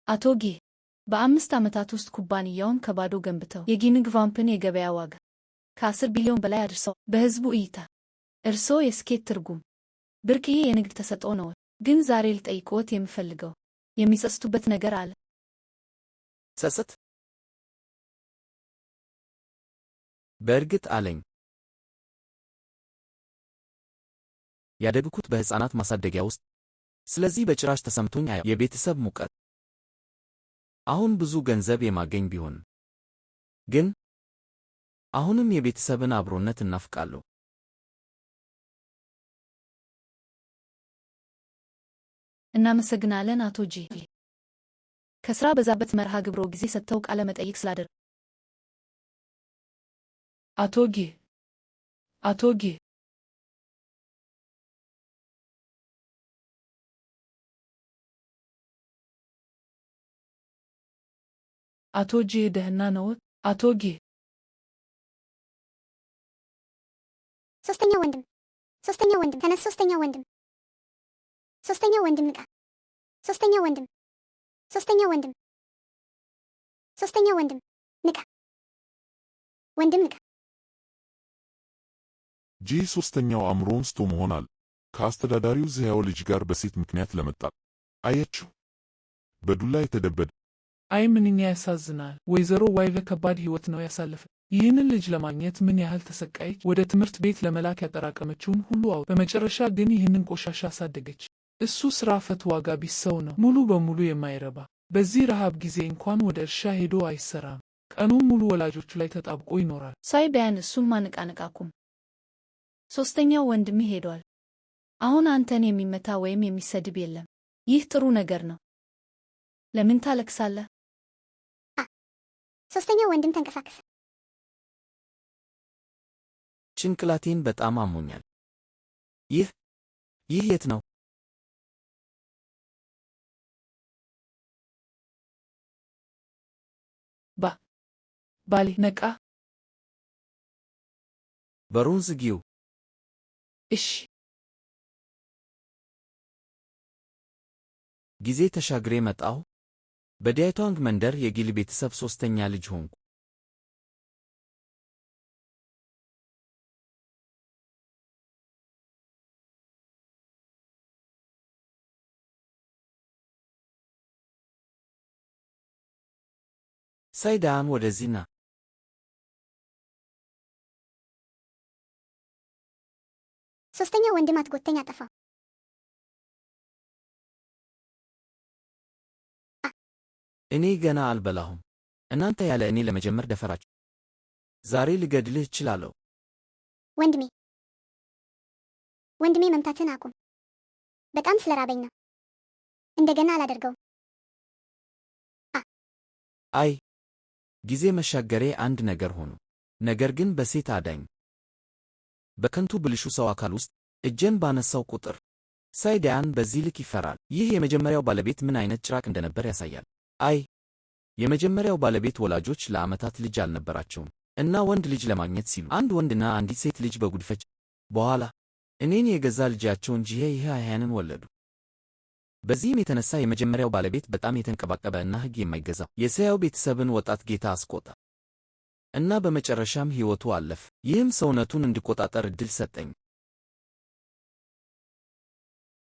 አቶ ጌ በ5 ዓመታት ውስጥ ኩባንያውን ከባዶ ገንብተው የጊንግ ቫምፕን የገበያ ዋጋ ከ10 ቢሊዮን በላይ አድርሰው በሕዝቡ እይታ እርስዎ የስኬት ትርጉም ብርቅዬ የንግድ ተሰጥኦ ነው። ግን ዛሬ ልጠይቅዎት የምፈልገው የሚጸጽቱበት ነገር አለ? ጸጸት? በእርግጥ አለኝ። ያደግኩት በሕፃናት ማሳደጊያ ውስጥ፣ ስለዚህ በጭራሽ ተሰምቶኝ አያውቅም። የቤተሰብ ሙቀት አሁን ብዙ ገንዘብ የማገኝ ቢሆንም ግን አሁንም የቤተሰብን አብሮነት እናፍቃለሁ። እናመሰግናለን አቶ ጂ። ከሥራ በዛበት መርሃ ግብሮ ጊዜ ሰጥተው ቃለ መጠይቅ ስላደረጉ። አቶ ጌ አቶ ጂ ደህና ነዎት? አቶ ጌ ሶስተኛ ወንድም ተነስ። ሶስተኛ ወንድም ንቃ። ሶስተኛ ወንድም ንቃ። ወንድም ንቃ። ጂ ሶስተኛው አእምሮውን ስቶ መሆናል ከአስተዳዳሪው ዝያው ልጅ ጋር በሴት ምክንያት ለመጣል አየችው። በዱላ የተደበደ አይ ምንኛ ያሳዝናል። ወይዘሮ ዋይቨ ከባድ ሕይወት ነው ያሳለፈ። ይህንን ልጅ ለማግኘት ምን ያህል ተሰቃየች። ወደ ትምህርት ቤት ለመላክ ያጠራቀመችውን ሁሉ በመጨረሻ ግን ይህንን ቆሻሻ አሳደገች። እሱ ሥራ ፈት ዋጋ ቢስ ሰው ነው፣ ሙሉ በሙሉ የማይረባ። በዚህ ረሃብ ጊዜ እንኳን ወደ እርሻ ሄዶ አይሰራም። ቀኑን ሙሉ ወላጆቹ ላይ ተጣብቆ ይኖራል። ሳይ ቢያን እሱን ማንቃንቃኩም። ሶስተኛው ወንድም ሄዷል። አሁን አንተን የሚመታ ወይም የሚሰድብ የለም። ይህ ጥሩ ነገር ነው። ለምን ታለቅሳለህ? ሶስተኛው ወንድም ተንቀሳቀሰ። ጭንቅላቴን በጣም አሞኛል። ይህ የት ነው? ባሌ ነቃ። በሩን ዝጊው። እሺ። ጊዜ ተሻግሬ መጣሁ። በዲያይቷንግ መንደር የጊል ቤተሰብ ሶስተኛ ልጅ ሆንኩ። ሳይዳን ወደዚህ ና። ሶስተኛው ወንድም አትጎተኝ፣ አጠፋው። እኔ ገና አልበላሁም። እናንተ ያለ እኔ ለመጀመር ደፈራችሁ። ዛሬ ልገድልህ እችላለሁ። ወንድሜ መምታትን አቁም። በጣም ስለራበኝ ነው። እንደገና አላደርገውም። አይ ጊዜ መሻገሬ አንድ ነገር ሆኖ፣ ነገር ግን በሴት አዳኝ በከንቱ ብልሹ ሰው አካል ውስጥ እጄን ባነሳው ቁጥር ሳይዳያን በዚህ ልክ ይፈራል። ይህ የመጀመሪያው ባለቤት ምን አይነት ጭራቅ እንደነበር ያሳያል። አይ የመጀመሪያው ባለቤት ወላጆች ለዓመታት ልጅ አልነበራቸውም እና ወንድ ልጅ ለማግኘት ሲሉ አንድ ወንድና አንዲት ሴት ልጅ በጉድፈቻ በኋላ እኔን የገዛ ልጃቸው እንጂ ይህንን ወለዱ። በዚህም የተነሳ የመጀመሪያው ባለቤት በጣም የተንቀባቀበ እና ሕግ የማይገዛው የሰያው ቤተሰብን ወጣት ጌታ አስቆጣ እና በመጨረሻም ሕይወቱ አለፈ። ይህም ሰውነቱን እንዲቆጣጠር ዕድል ሰጠኝ።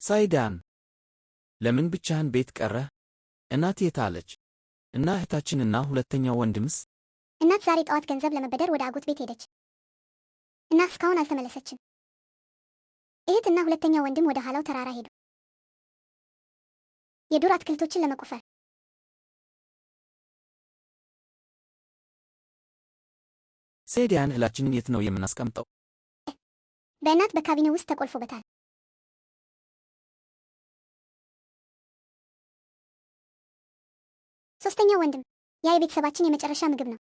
ሳይዳን ለምን ብቻህን ቤት ቀረህ? እናት የት አለች? እና እህታችንና ሁለተኛው ወንድምስ? እናት ዛሬ ጠዋት ገንዘብ ለመበደር ወደ አጎት ቤት ሄደች እና እስካሁን አልተመለሰችም። እህትና ሁለተኛው ወንድም ወደ ኋላው ተራራ ሄዱ የዱር አትክልቶችን ለመቆፈር። ሳይዳን እህላችንን የት ነው የምናስቀምጠው? በእናት በካቢኔ ውስጥ ተቆልፎበታል። ሶስተኛው ወንድም ያ የቤተሰባችን የመጨረሻ ምግብ ነው።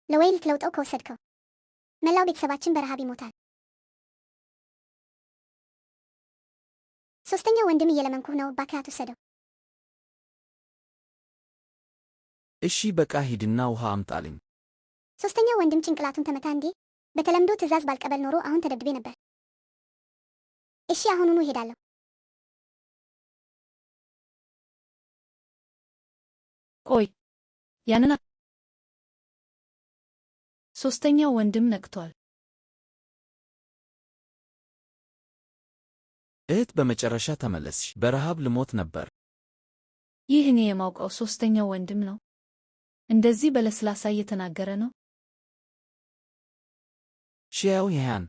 ለወይ ልትለውጠው ከወሰድከው መላው ቤተሰባችን በረሃብ ይሞታል። ሶስተኛው ወንድም እየለመንኩህ ነው፣ እባክህ አትውሰደው። እሺ በቃ ሂድና ውሃ አምጣልኝ። ሶስተኛው ወንድም ጭንቅላቱን ተመታ። እንዴ በተለምዶ ትዕዛዝ ባልቀበል ኖሮ አሁን ተደብድቤ ነበር። እሺ አሁኑኑ እሄዳለሁ። ቆይ ያንን ሶስተኛው ወንድም ነቅቷል። እህት በመጨረሻ ተመለስሽ። በረሃብ ልሞት ነበር። ይህ እኔ የማውቀው ሶስተኛው ወንድም ነው። እንደዚህ በለስላሳ እየተናገረ ነው። ሺያው ይሃን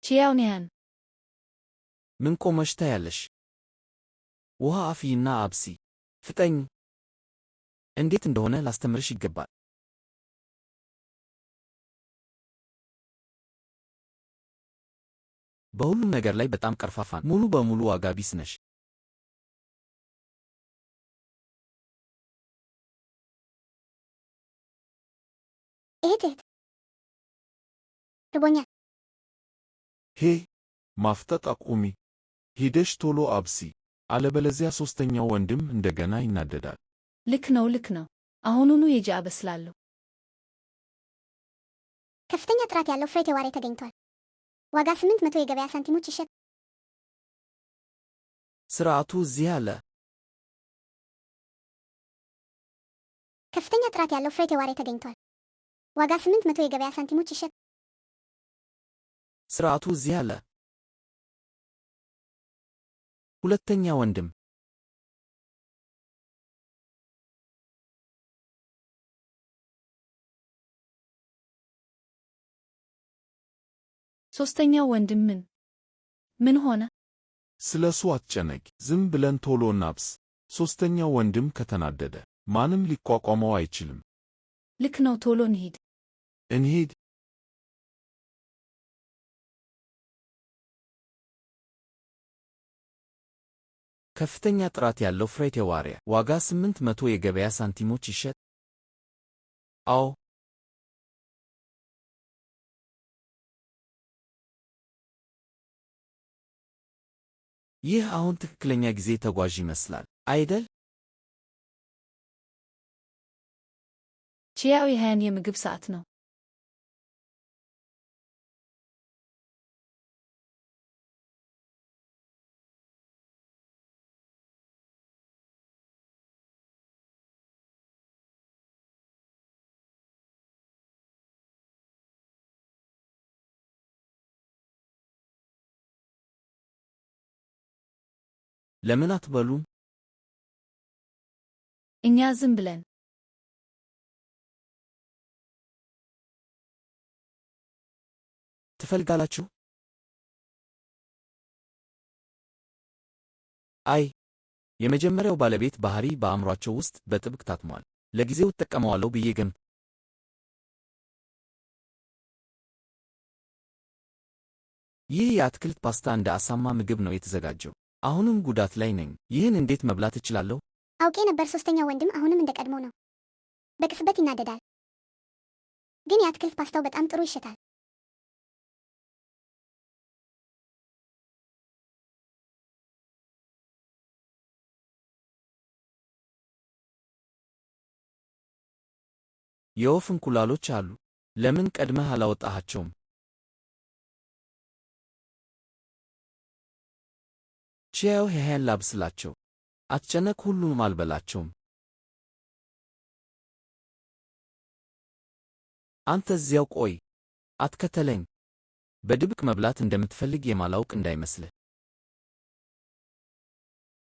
ቺያው ኒያን ምን ቆመሽ ታያለሽ? ውሃ አፍይና አብሲ። ፍጠኝ። እንዴት እንደሆነ ላስተምርሽ ይገባል። በሁሉም ነገር ላይ በጣም ቀርፋፋን፣ ሙሉ በሙሉ ዋጋ ቢስ ነሽ። እህት ርቦኛል። ሄ ማፍጠጥ አቁሚ። ሂደሽ ቶሎ አብሲ፣ አለበለዚያ ሶስተኛው ወንድም እንደገና ይናደዳል። ልክ ነው። አሁኑኑ ሄጄ አበስላለሁ። ከፍተኛ ጥራት ያለው ፍሬት የዋሬ ተገኝቷል። ዋጋ 800 የገበያ ሳንቲሞች ይሸጥ። ስርዓቱ እዚህ አለ። ከፍተኛ ጥራት ያለው ፍሬት የዋሬ ተገኝቷል። ዋጋ 800 የገበያ ሳንቲሞች ይሸጥ። ስርዓቱ እዚህ አለ። ሁለተኛ ወንድም ሶስተኛው ወንድም ምን ሆነ? ስለሱ አትጨነቂ። ዝም ብለን ቶሎ እናብስ። ሶስተኛው ወንድም ከተናደደ ማንም ሊቋቋመው አይችልም። ልክ ነው። ቶሎ እንሂድ። እንሂድ። ከፍተኛ ጥራት ያለው ፍሬት የዋሪያ ዋጋ 800 የገበያ ሳንቲሞች ይሸጥ። አዎ። ይህ አሁን ትክክለኛ ጊዜ ተጓዥ ይመስላል አይደል? ቺያው ይሃን የምግብ ሰዓት ነው። ለምን አትበሉም? እኛ ዝም ብለን ትፈልጋላችሁ? አይ፣ የመጀመሪያው ባለቤት ባህሪ በአእምሯቸው ውስጥ በጥብቅ ታትሟል። ለጊዜው እጠቀመዋለሁ ብዬ ገምት። ይህ የአትክልት ፓስታ እንደ አሳማ ምግብ ነው የተዘጋጀው። አሁንም ጉዳት ላይ ነኝ። ይህን እንዴት መብላት እችላለሁ? አውቄ ነበር። ሶስተኛው ወንድም አሁንም እንደ ቀድሞ ነው። በቅጽበት ይናደዳል። ግን የአትክልት ፓስታው በጣም ጥሩ ይሸታል። የወፍ እንቁላሎች አሉ። ለምን ቀድመህ አላወጣሃቸውም? ቺያው ይሄን ላብስላቸው። አትጨነቅ፣ ሁሉንም አልበላቸውም። አንተ እዚያው ቆይ፣ አትከተለኝ። በድብቅ መብላት እንደምትፈልግ የማላውቅ እንዳይመስልህ።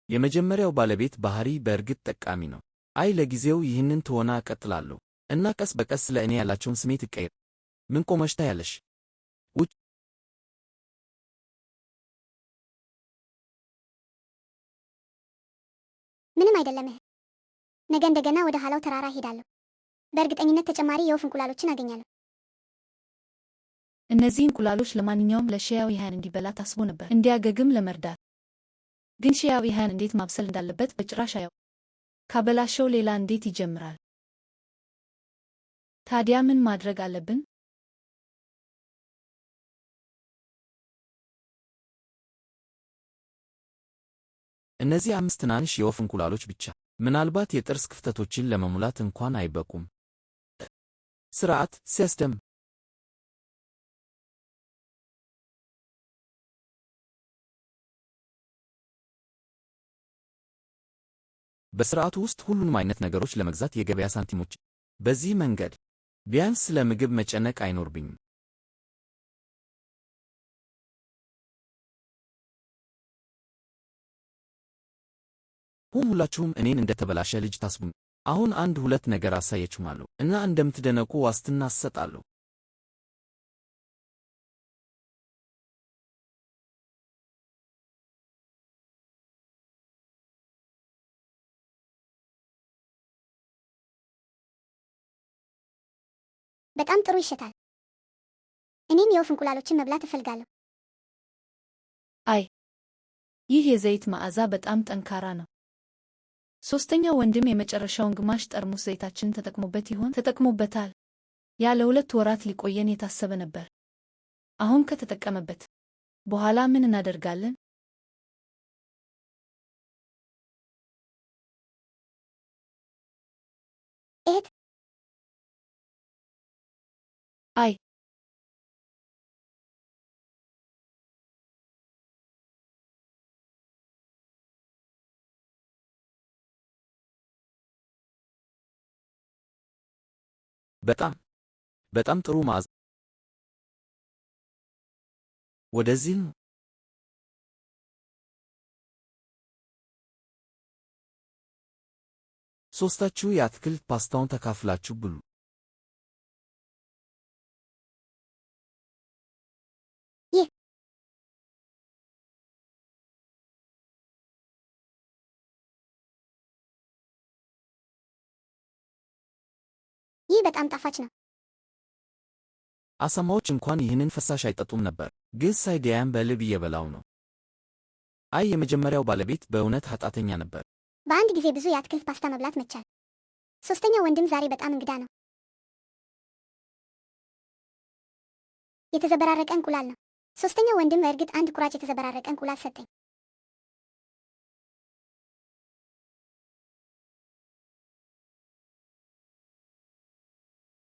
የመጀመሪያው ባለቤት ባህሪ በእርግጥ ጠቃሚ ነው። አይ፣ ለጊዜው ይህንን ትወና እቀጥላለሁ እና ቀስ በቀስ ስለ እኔ ያላቸውን ስሜት እቀይር። ምን ቆመሽ ታያለሽ? ውጭ። ምንም አይደለም። ነገ እንደገና ወደ ኋላው ተራራ ሄዳለሁ። በእርግጠኝነት ተጨማሪ የወፍ እንቁላሎችን አገኛለሁ። እነዚህ እንቁላሎች ለማንኛውም ለሺያው ይሃን እንዲበላ ታስቦ ነበር፣ እንዲያገግም ለመርዳት። ግን ሺያው ይሃን እንዴት ማብሰል እንዳለበት በጭራሽ አያው። ካበላሸው ሌላ እንዴት ይጀምራል? ታዲያ ምን ማድረግ አለብን? እነዚህ 5 ትናንሽ የወፍ እንቁላሎች ብቻ ምናልባት የጥርስ ክፍተቶችን ለመሙላት እንኳን አይበቁም። ስርዓት ሲያስደም በሥርዓቱ ውስጥ ሁሉንም አይነት ነገሮች ለመግዛት የገበያ ሳንቲሞች። በዚህ መንገድ ቢያንስ ስለ ምግብ መጨነቅ አይኖርብኝም። ሁላችሁም እኔን እንደ ተበላሸ ልጅ ታስቡኝ። አሁን አንድ ሁለት ነገር አሳያችኋለሁ እና እንደምትደነቁ ዋስትና እሰጣለሁ። በጣም ጥሩ ይሸታል። እኔም የወፍ እንቁላሎችን መብላት እፈልጋለሁ። አይ፣ ይህ የዘይት መዓዛ በጣም ጠንካራ ነው። ሦስተኛው ወንድም የመጨረሻውን ግማሽ ጠርሙስ ዘይታችንን ተጠቅሞበት ይሆን? ተጠቅሞበታል። ያ ለ2 ወራት ሊቆየን የታሰበ ነበር። አሁን ከተጠቀመበት በኋላ ምን እናደርጋለን? እህት፣ አይ፣ በጣም ጥሩ መዓዛ። ወደዚህ ነው። ሦስታችሁ የአትክልት ፓስታውን ተካፍላችሁ ብሉ። ይህ በጣም ጣፋጭ ነው። አሳማዎች እንኳን ይህንን ፈሳሽ አይጠጡም ነበር፣ ግን ሳይዲያን በልብ እየበላው ነው። አይ፣ የመጀመሪያው ባለቤት በእውነት ኃጢአተኛ ነበር። በአንድ ጊዜ ብዙ የአትክልት ፓስታ መብላት መቻል። ሦስተኛው ወንድም ዛሬ በጣም እንግዳ ነው። የተዘበራረቀ እንቁላል ነው። ሦስተኛው ወንድም በእርግጥ አንድ ቁራጭ የተዘበራረቀ እንቁላል ሰጠኝ።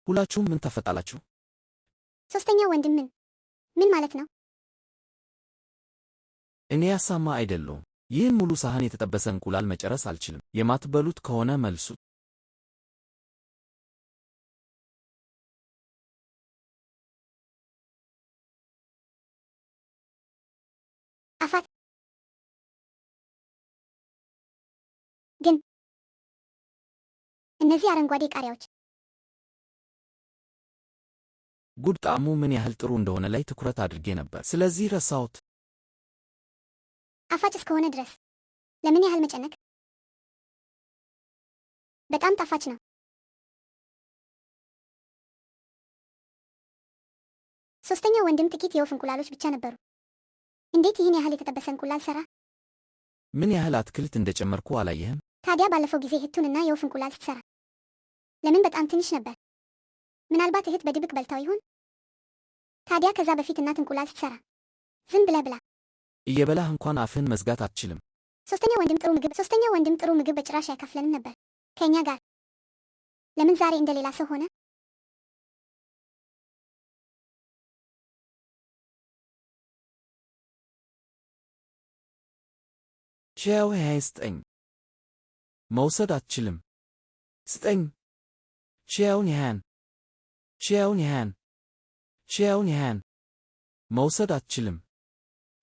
ሁላችሁም ምን ታፈጣላችሁ? ሦስተኛው ወንድም ምን ማለት ነው? እኔ አሳማ አይደለሁም። ይህን ሙሉ ሳህን የተጠበሰ እንቁላል መጨረስ አልችልም። የማትበሉት ከሆነ መልሱት። አፋት ግን እነዚህ አረንጓዴ ቃሪያዎች ጉድ! ጣዕሙ ምን ያህል ጥሩ እንደሆነ ላይ ትኩረት አድርጌ ነበር፣ ስለዚህ ረሳሁት። ጣፋጭ እስከሆነ ድረስ ለምን ያህል መጨነቅ? በጣም ጣፋጭ ነው። ሦስተኛው ወንድም ጥቂት የወፍ እንቁላሎች ብቻ ነበሩ። እንዴት ይህን ያህል የተጠበሰ እንቁላል ሰራ? ምን ያህል አትክልት እንደጨመርኩ አላየህም? ታዲያ ባለፈው ጊዜ እህቱንና የወፍ እንቁላል ስትሰራ ለምን በጣም ትንሽ ነበር? ምናልባት እህት በድብቅ በልታው ይሆን? ታዲያ ከዛ በፊት እናት እንቁላል ስትሰራ ዝም ብለህ ብላ። እየበላህ እንኳን አፍህን መዝጋት አትችልም። ሦስተኛው ወንድም ጥሩ ምግብ በጭራሽ አይካፍለንም ነበር ከእኛ ጋር። ለምን ዛሬ እንደሌላ ሰው ሆነ? ስጠኝ። መውሰድ አትችልም። ስጠኝ። መውሰድ አትችልም።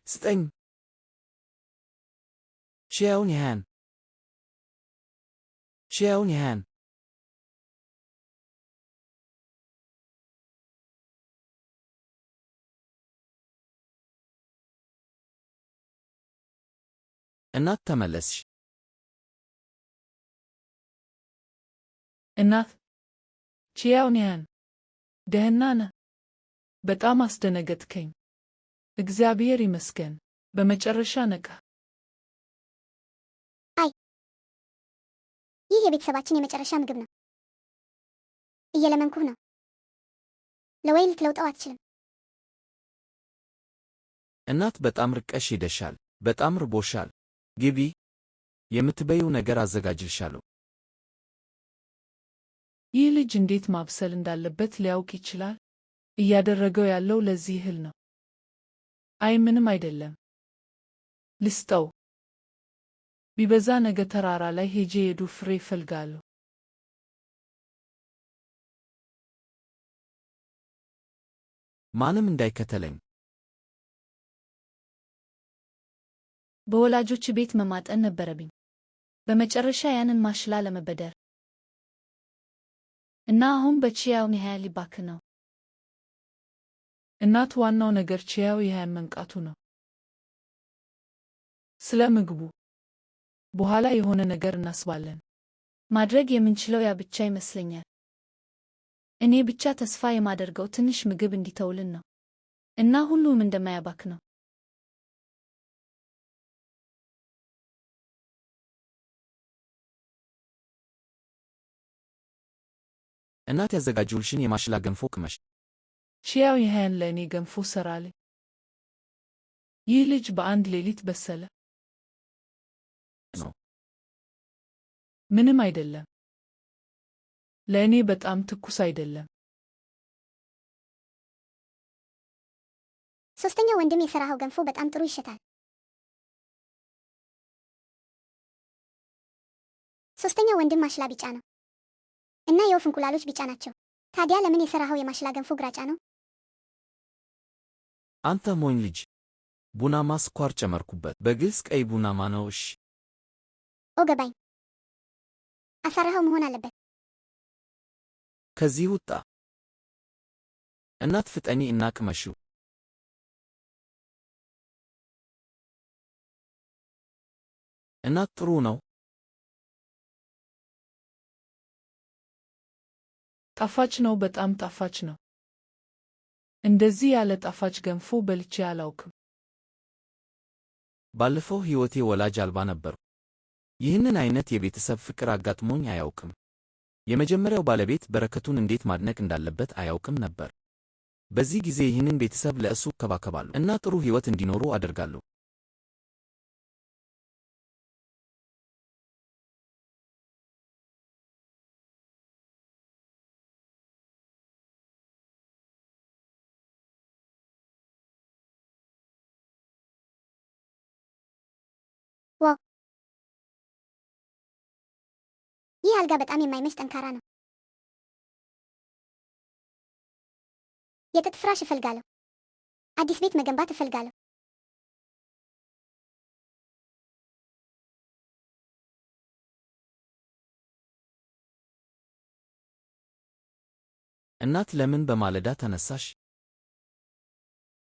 ስጠኝ። እናት ተመለስሽ። እናት ቺያውንያን ደህና ነህ? በጣም አስደነገጥከኝ። እግዚአብሔር ይመስገን በመጨረሻ ነቃ። አይ፣ ይህ የቤተሰባችን የመጨረሻ ምግብ ነው። እየለመንኩህ ነው። ለወይ ልትለውጠው አትችልም። እናት በጣም ርቀሽ ሄደሻል። በጣም ርቦሻል። ግቢ። የምትበይው ነገር አዘጋጅልሻለሁ። ይህ ልጅ እንዴት ማብሰል እንዳለበት ሊያውቅ ይችላል? እያደረገው ያለው ለዚህ እህል ነው። አይ ምንም አይደለም። ልስጠው። ቢበዛ ነገ ተራራ ላይ ሄጄ የዱር ፍሬ እፈልጋለሁ። ማንም እንዳይከተለኝ። በወላጆች ቤት መማጠን ነበረብኝ። በመጨረሻ ያንን ማሽላ ለመበደር እና አሁን በቺያው ኒሃያ ሊባክን ነው። እናት ዋናው ነገር ቺያው ይሃን መንቃቱ ነው። ስለ ምግቡ በኋላ የሆነ ነገር እናስባለን። ማድረግ የምንችለው ያ ብቻ ይመስለኛል። እኔ ብቻ ተስፋ የማደርገው ትንሽ ምግብ እንዲተውልን ነው እና ሁሉም እንደማያባክ ነው። እናት ያዘጋጁልሽን የማሽላ ገንፎ ቅመሽ። ቺያው ይሃን ለእኔ ገንፎ ሰራልኝ። ይህ ልጅ በአንድ ሌሊት በሰለ ነው። ምንም አይደለም። ለእኔ በጣም ትኩስ አይደለም። ሶስተኛው ወንድም የሰራኸው ገንፎ በጣም ጥሩ ይሸታል። ሶስተኛው ወንድም ማሽላ ቢጫ ነው እና የወፍ እንቁላሎች ቢጫ ናቸው። ታዲያ ለምን የሰራኸው የማሽላ ገንፎ ግራጫ ነው? አንተ ሞኝ ልጅ! ቡናማ ስኳር ጨመርኩበት። በግልጽ ቀይ ቡናማ ነው። እሺ፣ ኦ ገባኝ። አሳረኸው መሆን አለበት። ከዚህ ውጣ! እናት ፍጠኒ እና ቅመሺው። እናት ጥሩ ነው። ጣፋጭ ነው። በጣም ጣፋጭ ነው። እንደዚህ ያለ ጣፋጭ ገንፎ በልቼ አላውቅም። ባለፈው ሕይወቴ ወላጅ አልባ ነበርኩ። ይህንን አይነት የቤተሰብ ፍቅር አጋጥሞኝ አያውቅም። የመጀመሪያው ባለቤት በረከቱን እንዴት ማድነቅ እንዳለበት አያውቅም ነበር። በዚህ ጊዜ ይህንን ቤተሰብ ለእሱ እከባከባለሁ እና ጥሩ ሕይወት እንዲኖሩ አደርጋለሁ። ዋው! ይህ አልጋ በጣም የማይመች ጠንካራ ነው። የጥጥ ፍራሽ እፈልጋለሁ። አዲስ ቤት መገንባት እፈልጋለሁ። እናት ለምን በማለዳ ተነሳሽ?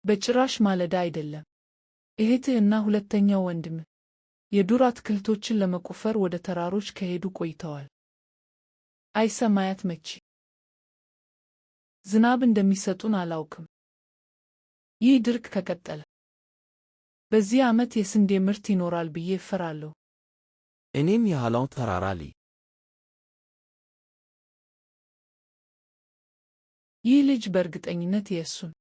በጭራሽ ማለዳ አይደለም። እህትህ እና ሁለተኛው ወንድምህ የዱር አትክልቶችን ለመቆፈር ወደ ተራሮች ከሄዱ ቆይተዋል። አይ ሰማያት መቼ ዝናብ እንደሚሰጡን አላውቅም። ይህ ድርቅ ከቀጠለ በዚህ ዓመት የስንዴ ምርት ይኖራል ብዬ እፈራለሁ። እኔም የኋላውን ተራራ ልይ። ይህ ልጅ በእርግጠኝነት የእሱን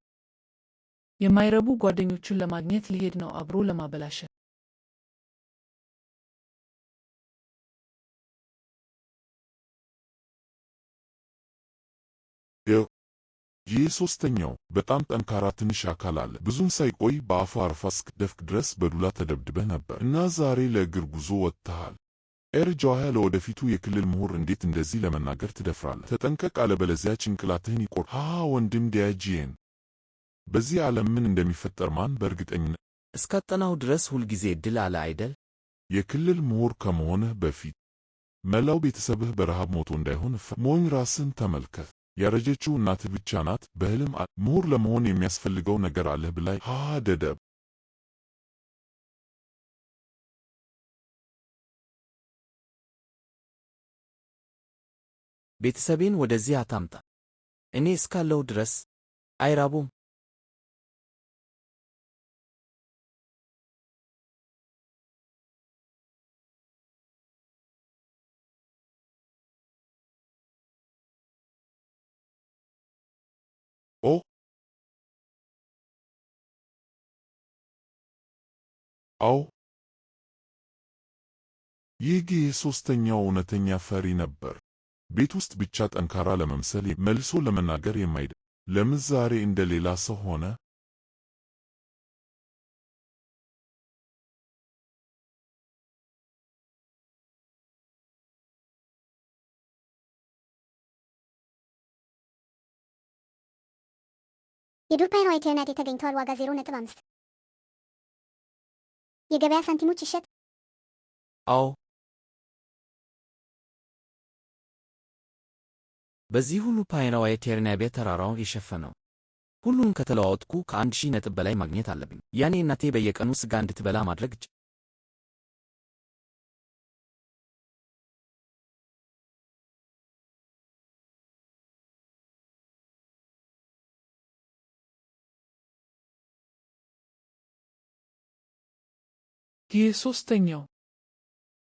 የማይረቡ ጓደኞቹን ለማግኘት ሊሄድ ነው፣ አብሮ ለማበላሸት። ይህ ሶስተኛው በጣም ጠንካራ ትንሽ አካል አለ። ብዙም ሳይቆይ በአፉ አረፋ እስክትደፍቅ ድረስ በዱላ ተደብድበህ ነበር እና ዛሬ ለእግር ጉዞ ወጥተሃል። ኤርጃዋያ ለወደፊቱ የክልል ምሁር እንዴት እንደዚህ ለመናገር ትደፍራለህ? ተጠንቀቅ፣ አለበለዚያ ጭንቅላትህን ይቆርጥ። ወንድም ዲያጂየን፣ በዚህ ዓለም ምን እንደሚፈጠር ማን በእርግጠኝነት እስካጠናሁ ድረስ ሁልጊዜ ዕድል አለ አይደል? የክልል ምሁር ከመሆንህ በፊት መላው ቤተሰብህ በረሃብ ሞቶ እንዳይሆን ሞኝ ራስን ተመልከት። ያረጀችው እናትህ ብቻ ናት በህልም ምሁር ለመሆን የሚያስፈልገው ነገር አለህ ብላይ ደደብ። ቤተሰቤን ወደዚህ አታምጣ። እኔ እስካለሁ ድረስ አይራቡም። ኦ አው ይህ ሶስተኛው እውነተኛ ፈሪ ነበር። ቤት ውስጥ ብቻ ጠንካራ ለመምሰል መልሶ ለመናገር የማይደፍር ለምን ዛሬ እንደ ሌላ ሰው ሆነ? የዱር ፓይናዋ ኤቴርናይዴ ተገኝተዋል። ዋጋ 0.5 የገበያ ሳንቲሞች ይሸጥ። አዎ፣ በዚህ ሁሉ ፓይናዋ ኤቴርናይዴ ተራራውን የሸፈነው። ሁሉንም ከተለዋወጥኩ ከ1000 ነጥብ በላይ ማግኘት አለብኝ። ያኔ እናቴ በየቀኑ ስጋ እንድትበላ ማድረግ ይህ ሶስተኛው።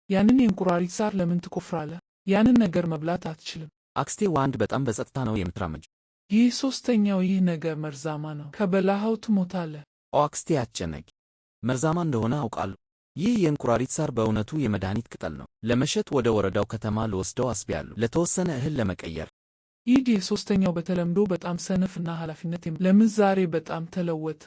ያንን የእንቁራሪት ሳር ለምን ትቆፍራለህ? ያንን ነገር መብላት አትችልም። አክስቴ ዋንድ በጣም በጸጥታ ነው የምትራመጀው። ይህ ሶስተኛው። ይህ ነገር መርዛማ ነው። ከበላኸው ትሞታለህ። ኦ አክስቴ አትጨነቂ፣ መርዛማ እንደሆነ አውቃለሁ። ይህ የእንቁራሪት ሳር በእውነቱ የመድኃኒት ቅጠል ነው። ለመሸጥ ወደ ወረዳው ከተማ ልወስደው አስቤያለሁ፣ ለተወሰነ እህል ለመቀየር። ይህ ሶስተኛው በተለምዶ በጣም ሰነፍና ኃላፊነት ለምን ዛሬ በጣም ተለወጠ?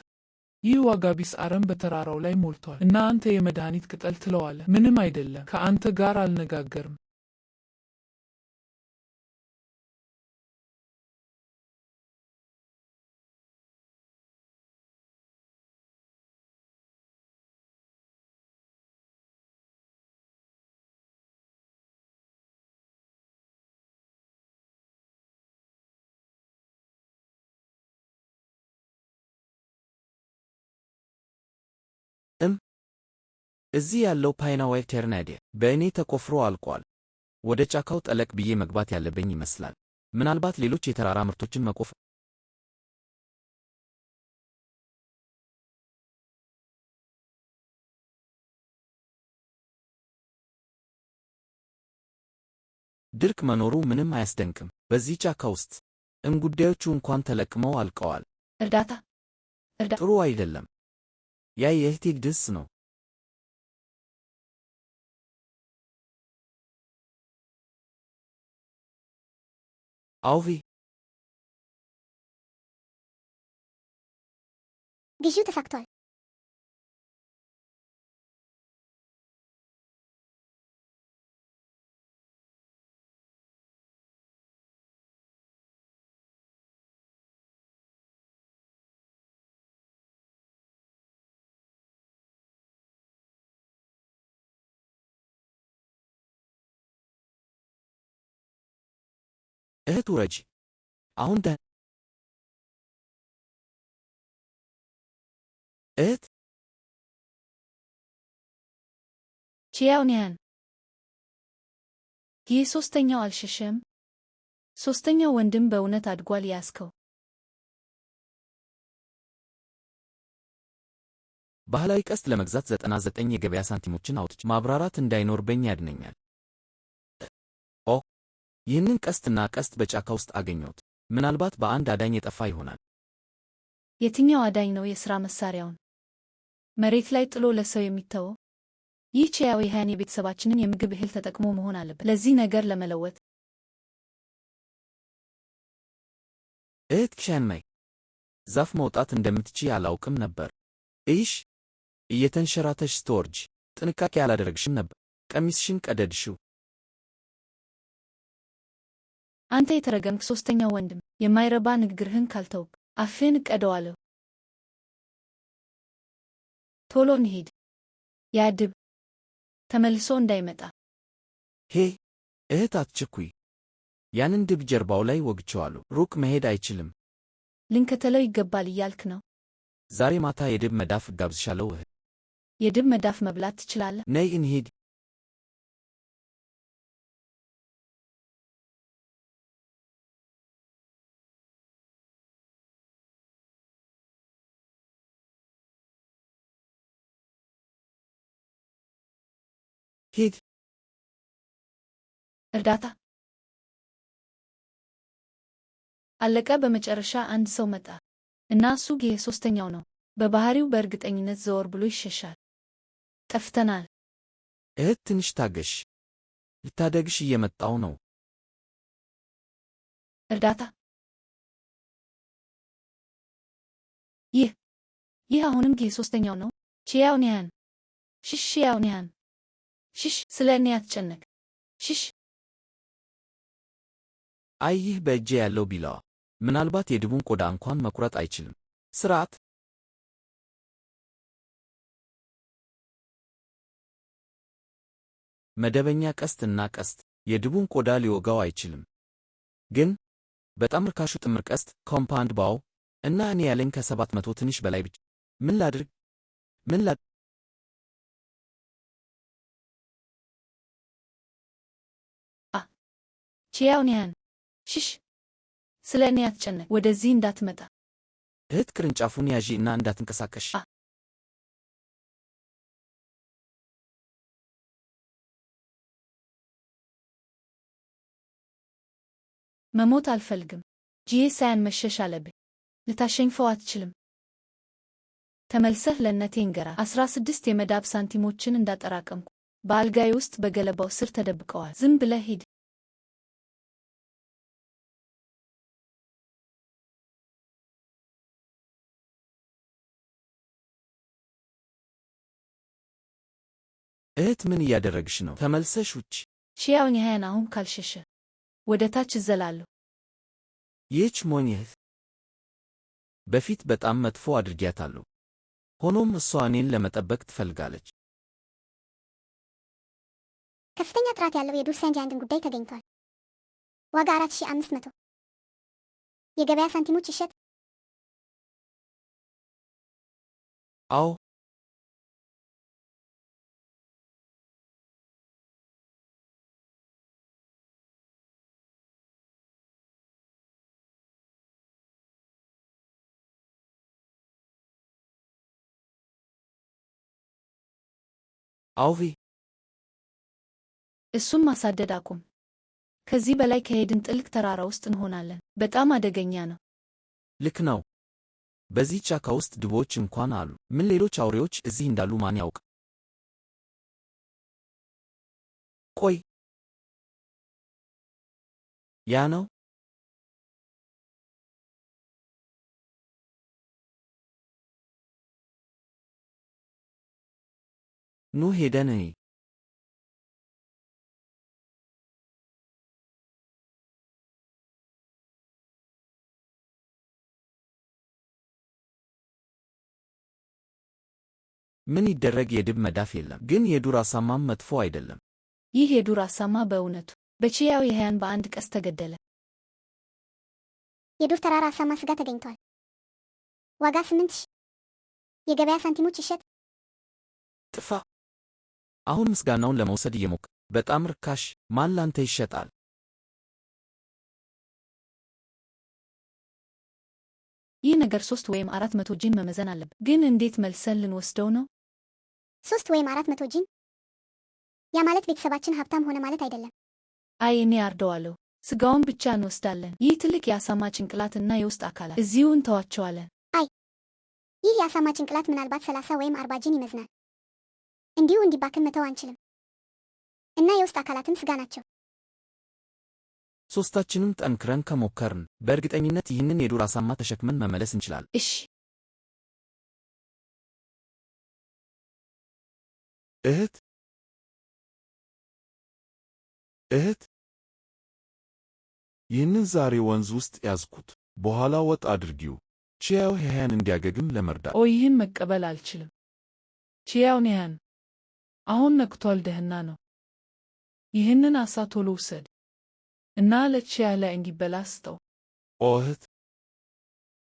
ይህ ዋጋ ቢስ አረም በተራራው ላይ ሞልቷል እና አንተ የመድኃኒት ቅጠል ትለዋለህ? ምንም አይደለም። ከአንተ ጋር አልነጋገርም። እዚህ ያለው ፓይናዋ ኤቴርናይዴ በእኔ ተቆፍሮ አልቋል። ወደ ጫካው ጠለቅ ብዬ መግባት ያለብኝ ይመስላል። ምናልባት ሌሎች የተራራ ምርቶችን መቆፈር። ድርቅ መኖሩ ምንም አያስደንቅም። በዚህ ጫካ ውስጥ እንጉዳዮቹ እንኳን ተለቅመው አልቀዋል። እርዳታ! ጥሩ አይደለም። ያ የእህቴ ድስ ነው። አውቪ! ግዢው ተሳክቷል። እህት ውረጂ! አሁን እህት ቺያውኒያን! ይህ ሶስተኛው አልሸሸም። ሶስተኛው ወንድም በእውነት አድጓል። ያስከው ባህላዊ ቀስት ለመግዛት 99 የገበያ ሳንቲሞችን አውጥቼ ማብራራት እንዳይኖርብኝ ያድነኛል። ኦ ይህንን ቀስትና ቀስት በጫካ ውስጥ አገኘሁት። ምናልባት በአንድ አዳኝ የጠፋ ይሆናል። የትኛው አዳኝ ነው የሥራ መሳሪያውን መሬት ላይ ጥሎ ለሰው የሚተወው? ይህ ቺያውያን የቤተሰባችንን የምግብ እህል ተጠቅሞ መሆን አለበት። ለዚህ ነገር ለመለወጥ እህት ሻንማይ ዛፍ መውጣት እንደምትችይ አላውቅም ነበር። እይሽ እየተንሸራተሽ ስትወርጂ ጥንቃቄ አላደረግሽም ነበር። ቀሚስሽን ቀደድሽው። አንተ የተረገምክ ሶስተኛው ወንድም፣ የማይረባ ንግግርህን ካልተውክ አፍህን እቀደዋለሁ። ቶሎ እንሂድ። ያ ድብ ተመልሶ እንዳይመጣ። ሄ እህት አትቸኩይ። ያንን ድብ ጀርባው ላይ ወግቼዋለሁ። ሩቅ መሄድ አይችልም። ልንከተለው ይገባል እያልክ ነው? ዛሬ ማታ የድብ መዳፍ እጋብዝሻለሁ እህት። የድብ መዳፍ መብላት ትችላለህ? ነይ እንሂድ። ሂድ። እርዳታ አለቀ። በመጨረሻ አንድ ሰው መጣ እና እሱ ይሄ ሶስተኛው ነው። በባህሪው በእርግጠኝነት ዘወር ብሎ ይሸሻል። ጠፍተናል። እህት ትንሽ ታገሽ። ልታደግሽ እየመጣው ነው። እርዳታ ይህ አሁንም ይሄ ሶስተኛው ነው። ቺያውኒያን ሽሽ! ቺያውኒያን ሽሽ! ስለ እኔ አትጨነቅ። ሽሽ! አይ ይህ በእጄ ያለው ቢላዋ ምናልባት የድቡን ቆዳ እንኳን መቁረጥ አይችልም። ስርዓት መደበኛ ቀስት እና ቀስት የድቡን ቆዳ ሊወጋው አይችልም። ግን በጣም ርካሹ ጥምር ቀስት ኮምፓውንድ ባው እና እኔ ያለኝ ከ700 ትንሽ በላይ ብቻ። ምን ላድርግ? ምን ላድርግ? ቺያውኒያን ሽሽ፣ ስለ እኔ አትጨነቅ። ወደዚህ እንዳትመጣ። እህት ቅርንጫፉን ያዢ እና እንዳትንቀሳቀሽ። መሞት አልፈልግም። ጂዬ ሳያን መሸሽ አለብኝ። ልታሸንፈው አትችልም። ተመልሰህ ለእነቴ ንገራት 16 የመዳብ ሳንቲሞችን እንዳጠራቀምኩ በአልጋዬ ውስጥ በገለባው ስር ተደብቀዋል። ዝም ብለህ ሂድ። እህት ምን እያደረግሽ ነው? ተመልሰሽ ውጭ። ቺያውኒያን አሁን ካልሸሸ ወደ ታች እዘላለሁ። ይህች ሞኝ እህት በፊት በጣም መጥፎ አድርጊያታለሁ። ሆኖም እሷ እኔን ለመጠበቅ ትፈልጋለች። ከፍተኛ ጥራት ያለው የዱር ሳንጃንድን ጉዳይ ተገኝቷል። ዋጋ 4500 የገበያ ሳንቲሞች ይሸጥ። አዎ፣ አውቪ እሱም ማሳደድ አቁም። ከዚህ በላይ ከሄድን ጥልቅ ተራራ ውስጥ እንሆናለን። በጣም አደገኛ ነው። ልክ ነው። በዚህ ጫካ ውስጥ ድቦች እንኳን አሉ። ምን ሌሎች አውሬዎች እዚህ እንዳሉ ማን ያውቅ? ቆይ፣ ያ ነው? ኑ ሄደን እንይ። ምን ይደረግ፣ የድብ መዳፍ የለም። ግን የዱር አሳማም መጥፎ አይደለም። ይህ የዱር አሳማ በእውነቱ በቺያውኒያን በአንድ ቀስት ተገደለ። የዱር ተራራ አሳማ ስጋ ተገኝቷል። ዋጋ 8000 የገበያ ሳንቲሞች ይሸጥ። ጥፋ። አሁን ምስጋናውን ለመውሰድ እየሞከ በጣም ርካሽ። ማን ላንተ ይሸጣል? ይህ ነገር 3 ወይም 400 ጂን መመዘን አለበት። ግን እንዴት መልሰን ልንወስደው ነው? 3 ወይም 400 ጂን? ያ ማለት ቤተሰባችን ሀብታም ሆነ ማለት አይደለም። አይ፣ እኔ አርደዋለሁ። ስጋውን ብቻ እንወስዳለን። ይህ ትልቅ የአሳማ ጭንቅላትና የውስጥ አካላት እዚሁ እንተዋቸዋለን። አይ፣ ይህ የአሳማ ጭንቅላት ምናልባት 30 ወይም 40 ጂን ይመዝናል። እንዲሁ እንዲባክን መተው አንችልም። እና የውስጥ አካላትም ስጋ ናቸው። ሦስታችንም ጠንክረን ከሞከርን በእርግጠኝነት ይህንን የዱር አሳማ ተሸክመን መመለስ እንችላለን። እሺ። እህት ይህንን ዛሬ ወንዝ ውስጥ ያዝኩት። በኋላ ወጥ አድርጊው ቺያውኒያን እንዲያገግም ለመርዳት። ይህን መቀበል አልችልም። ቺያውኒያን አሁን ነቅቷል። ደህና ነው። ይህንን አሳ ቶሎ ውሰድ እና ለቺያ ላይ እንዲበላ ስጠው። እህት፣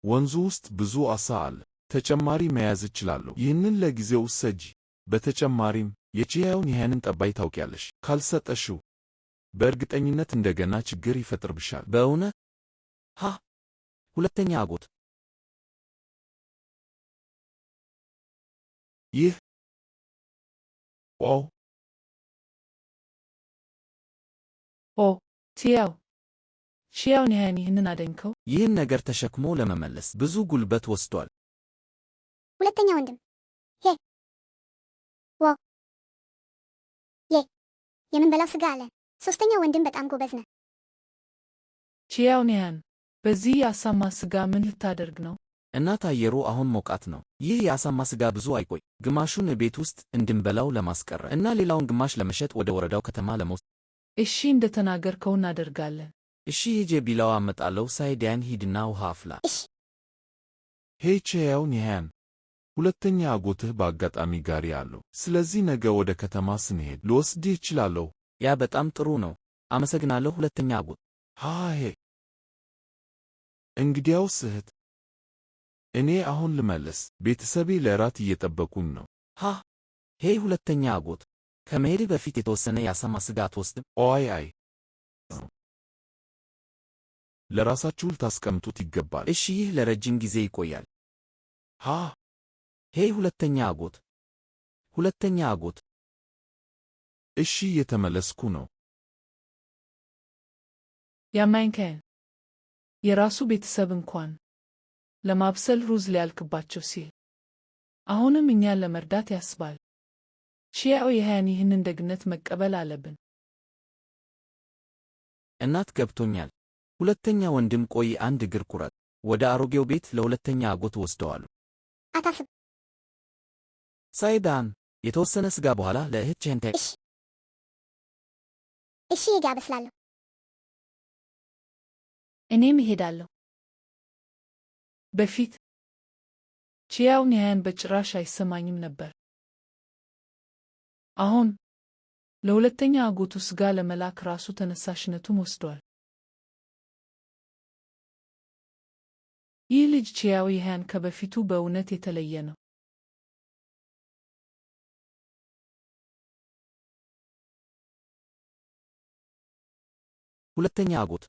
ወንዙ ውስጥ ብዙ አሳ አለ። ተጨማሪ መያዝ እችላለሁ። ይህንን ለጊዜው ውሰጂ። በተጨማሪም የቺያውኒያንን ጠባይ ታውቂያለሽ። ካልሰጠሽው በእርግጠኝነት እንደገና ችግር ይፈጥርብሻል። በእውነት? ሁለተኛ አጎት። ይህ ቺያውኒያን ይህንን አደንከው። ይህን ነገር ተሸክሞ ለመመለስ ብዙ ጉልበት ወስዷል። ሁለተኛ ወንድም የምንበላው ስጋ አለን። ሶስተኛ ወንድም በጣም ጎበዝ ነህ። ቺያውኒያን በዚህ የአሳማ ስጋ ምን ልታደርግ ነው? እናት አየሩ አሁን ሞቃት ነው። ይህ የአሳማ ስጋ ብዙ አይቆይ። ግማሹን ቤት ውስጥ እንድንበላው ለማስቀረት እና ሌላውን ግማሽ ለመሸጥ ወደ ወረዳው ከተማ ለመውሰድ። እሺ፣ እንደተናገርከው እናደርጋለን። እሺ፣ ሂጄ ቢላዋ አመጣለሁ። ሳይዲያን ሂድና ውሃ አፍላ። እሺ ሄይ ሕያው ኒሃን፣ ሁለተኛ አጎትህ በአጋጣሚ ጋሪ አለው። ስለዚህ ነገ ወደ ከተማ ስንሄድ ልወስድህ እችላለሁ። ያ በጣም ጥሩ ነው። አመሰግናለሁ ሁለተኛ አጎት። ሃሄ እንግዲያውስ እህት፣ እኔ አሁን ልመለስ። ቤተሰቤ ለራት እየጠበቁኝ ነው። ሄይ ሁለተኛ አጎት፣ ከመሄድህ በፊት የተወሰነ የአሳማ ሥጋ አትወስድም? አይ፣ ለራሳችሁ ልታስቀምጡት ይገባል። እሺ፣ ይህ ለረጅም ጊዜ ይቆያል። ሄይ ሁለተኛ አጎት። ሁለተኛ አጎት። እሺ፣ እየተመለስኩ ነው። ያማኝከን የራሱ ቤተሰብ እንኳን ለማብሰል ሩዝ ሊያልቅባቸው ሲል አሁንም እኛን ለመርዳት ያስባል። ሕያው ኒሃን ይህንን ደግነት መቀበል አለብን። እናት ገብቶኛል። ሁለተኛ ወንድም ቆይ አንድ እግር ቁረጥ። ወደ አሮጌው ቤት ለሁለተኛ አጎት ወስደዋሉ። አታስብ። ሳይዳን የተወሰነ ሥጋ በኋላ ለእህት ቼንቴክ። እሺ ሄጄ አበስላለሁ። እኔም እሄዳለሁ። በፊት ሕያው ኒሃን በጭራሽ አይሰማኝም ነበር። አሁን ለሁለተኛ አጎቱ ሥጋ ለመላክ ራሱ ተነሳሽነቱን ወስዷል። ይህ ልጅ ሕያው ኒሃን ከበፊቱ በእውነት የተለየ ነው። ሁለተኛ አጎት።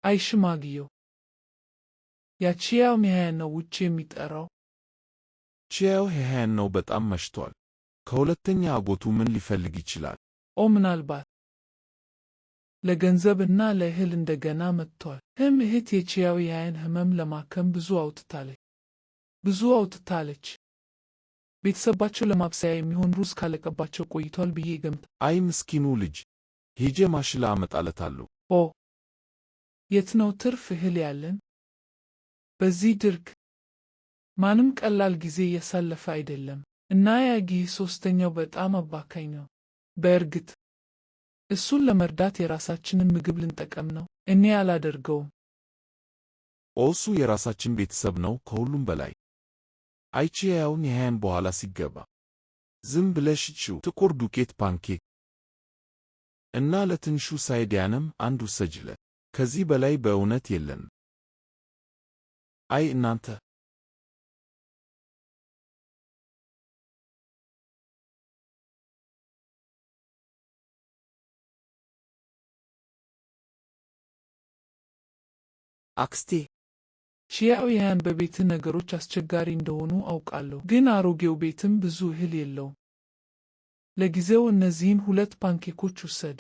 አይ ሽማግሌው፣ ያቺ ሕያው ኒሃን ነው ውጭ የሚጠራው። ሕያው ኒሃን ነው። በጣም መሽቷል። ከሁለተኛ አጎቱ ምን ሊፈልግ ይችላል? ምናልባት ለገንዘብና ለእህል እንደገና መጥቷል። እህት የሕያው ኒሃን ሕመም ለማከም ብዙ አውጥታለች። ቤተሰባቸው ለማብሰያ የሚሆን ሩዝ ካለቀባቸው ቆይቷል ብዬ ገምት። አይ ምስኪኑ ልጅ፣ ሄጄ ማሽላ አመጣለታለሁ። የት ነው ትርፍ እህል ያለን? በዚህ ድርቅ ማንም ቀላል ጊዜ እያሳለፈ አይደለም እና ያጊህ ሦስተኛው በጣም አባካኝ ነው። በእርግጥ እሱን ለመርዳት የራሳችንን ምግብ ልንጠቀም ነው። እኔ አላደርገውም። እሱ የራሳችን ቤተሰብ ነው ከሁሉም በላይ። አይቺ ሕያው ኒሃን በኋላ ሲገባ ዝም ብለሽ ቺው ጥቁር ዱቄት ፓንኬክ እና ለትንሹ ሳይዲያንም አንድ ውሰጅለት። ከዚህ በላይ በእውነት የለን። አይ እናንተ አክስቴ፣ ሕያው ኒሃን በቤት ነገሮች አስቸጋሪ እንደሆኑ አውቃለሁ፣ ግን አሮጌው ቤትም ብዙ እህል የለውም። ለጊዜው እነዚህን 2 ፓንኬኮች ውሰድ።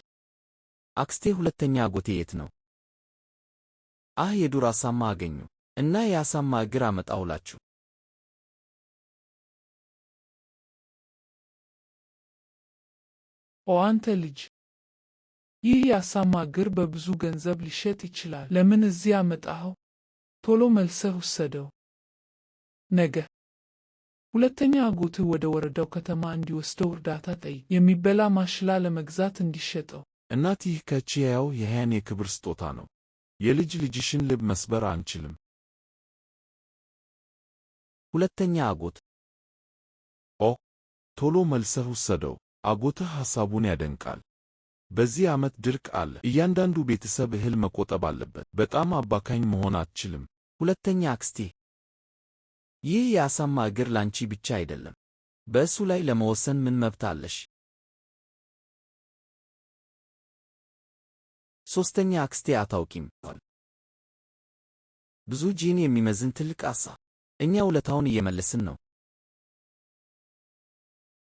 አክስቴ፣ ሁለተኛ አጎቴ የት ነው? የዱር አሳማ አገኙ እና የአሳማ እግር አመጣሁላችሁ። አንተ ልጅ፣ ይህ የአሳማ እግር በብዙ ገንዘብ ሊሸጥ ይችላል። ለምን እዚህ አመጣኸው? ቶሎ መልሰህ ውሰደው። ነገ ሁለተኛ አጎትህ ወደ ወረዳው ከተማ እንዲወስደው እርዳታ ጠይቅ፣ የሚበላ ማሽላ ለመግዛት እንዲሸጠው። እናት፣ ይህ ከሕያው ኒሃን የክብር ስጦታ ነው። የልጅ ልጅሽን ልብ መስበር አንችልም። ሁለተኛ አጎት። ቶሎ መልሰህ ውሰደው። አጎትህ ሐሳቡን ያደንቃል። በዚህ ዓመት ድርቅ አለ። እያንዳንዱ ቤተሰብ እህል መቆጠብ አለበት። በጣም አባካኝ መሆን አትችልም። ሁለተኛ አክስቴ፣ ይህ የአሳማ እግር ላንቺ ብቻ አይደለም። በእሱ ላይ ለመወሰን ምን መብት አለሽ? ሦስተኛ አክስቴ፣ አታውቂም? ብዙ ጂን የሚመዝን ትልቅ ዓሣ። እኛ ውለታውን እየመለስን ነው።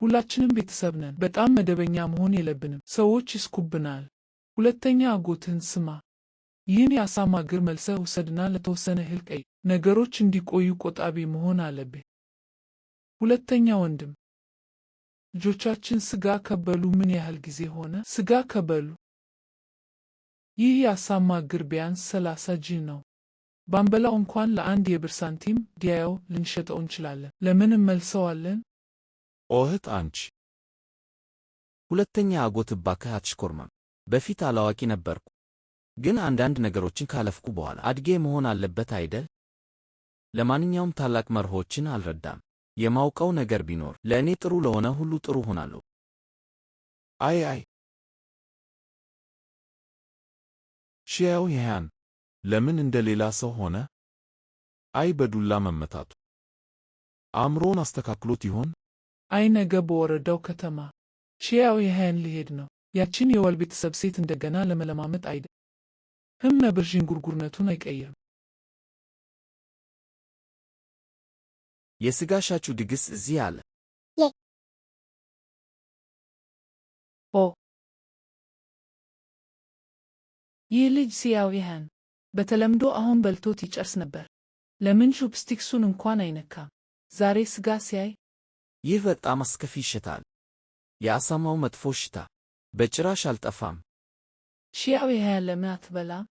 ሁላችንም ቤተሰብ ነን። በጣም መደበኛ መሆን የለብንም። ሰዎች ይስኩብናል። ሁለተኛ አጎትህን ስማ። ይህን የአሳማ እግር መልሰህ ውሰድና ለተወሰነ እህል ቀይ። ነገሮች እንዲቆዩ ቆጣቢ መሆን አለብህ። ሁለተኛ ወንድም፣ ልጆቻችን ሥጋ ከበሉ ምን ያህል ጊዜ ሆነ? ሥጋ ከበሉ? ይህ የአሳማ እግር ቢያንስ 30 ጂን ነው። ባንበላው እንኳን ለ1 የብር ሳንቲም ዲያው ልንሸጠው እንችላለን። ለምን እንመልሰዋለን? እህት፣ አንቺ። ሁለተኛ አጎት፣ እባክህ አትሽኮርመም። በፊት አላዋቂ ነበርኩ። ግን አንዳንድ ነገሮችን ካለፍኩ በኋላ አድጌ መሆን አለበት አይደል? ለማንኛውም ታላቅ መርሆችን አልረዳም። የማውቀው ነገር ቢኖር ለእኔ ጥሩ ለሆነ ሁሉ ጥሩ ሆናለሁ። አይ ሺያው ይሃን ለምን እንደ ሌላ ሰው ሆነ? አይ በዱላ መመታቱ አእምሮን አስተካክሎት ይሆን? አይ ነገ በወረዳው ከተማ ሺያው ይሃን ሊሄድ ነው። ያችን የወል ቤተሰብ ሴት እንደገና ለመለማመጥ አይደል? ነብር ዥንጉርጉርነቱን አይቀይርም። የሥጋ ሻጩ ድግስ እዚህ አለ። ኦ ይህ ልጅ ሲያው ይሃን በተለምዶ አሁን በልቶት ይጨርስ ነበር። ለምን ቹፕስቲክሱን እንኳን አይነካም? ዛሬ ሥጋ ሲያይ ይህ በጣም አስከፊ ይሸታል። የአሳማው መጥፎ ሽታ በጭራሽ አልጠፋም። ሺያው ይሃን ለምን አትበላም?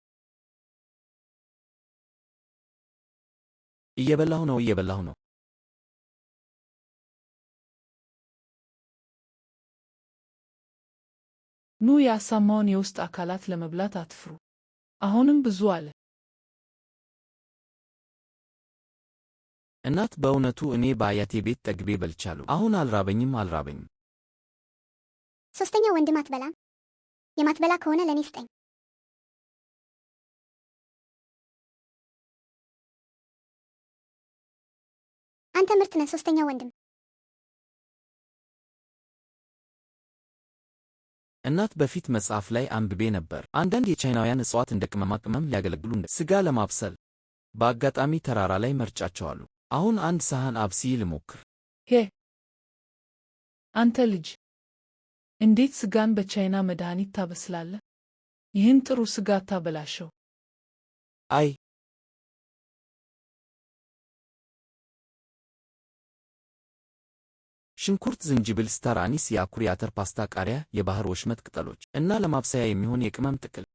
እየበላሁ ነው። ኑ የአሳማውን የውስጥ አካላት ለመብላት አትፍሩ። አሁንም ብዙ አለ። እናት በእውነቱ እኔ በአያቴ ቤት ጠግቤ በልቻለሁ። አሁን አልራበኝም። ሶስተኛ ወንድም አትበላም? የማትበላ ከሆነ ለእኔ ስጠኝ። አንተ ምርጥ ነህ ሶስተኛ ወንድም። እናት በፊት መጽሐፍ ላይ አንብቤ ነበር። አንዳንድ የቻይናውያን እጽዋት እንደ ቅመማ ቅመም ሊያገለግሉ እንደ ሥጋ ለማብሰል በአጋጣሚ ተራራ ላይ መርጫቸዋሉ። አሁን አንድ ሳህን አብስዬ ልሞክር። ሄ አንተ ልጅ፣ እንዴት ሥጋን በቻይና መድኃኒት ታበስላለህ? ይህን ጥሩ ሥጋ አታበላሸው። አይ ሽንኩርት፣ ዝንጅብል፣ ስታር አኒስ፣ የአኩሪ አተር ፓስታ፣ ቃሪያ፣ የባህር ወሽመጥ ቅጠሎች እና ለማብሰያ የሚሆን የቅመም ጥቅል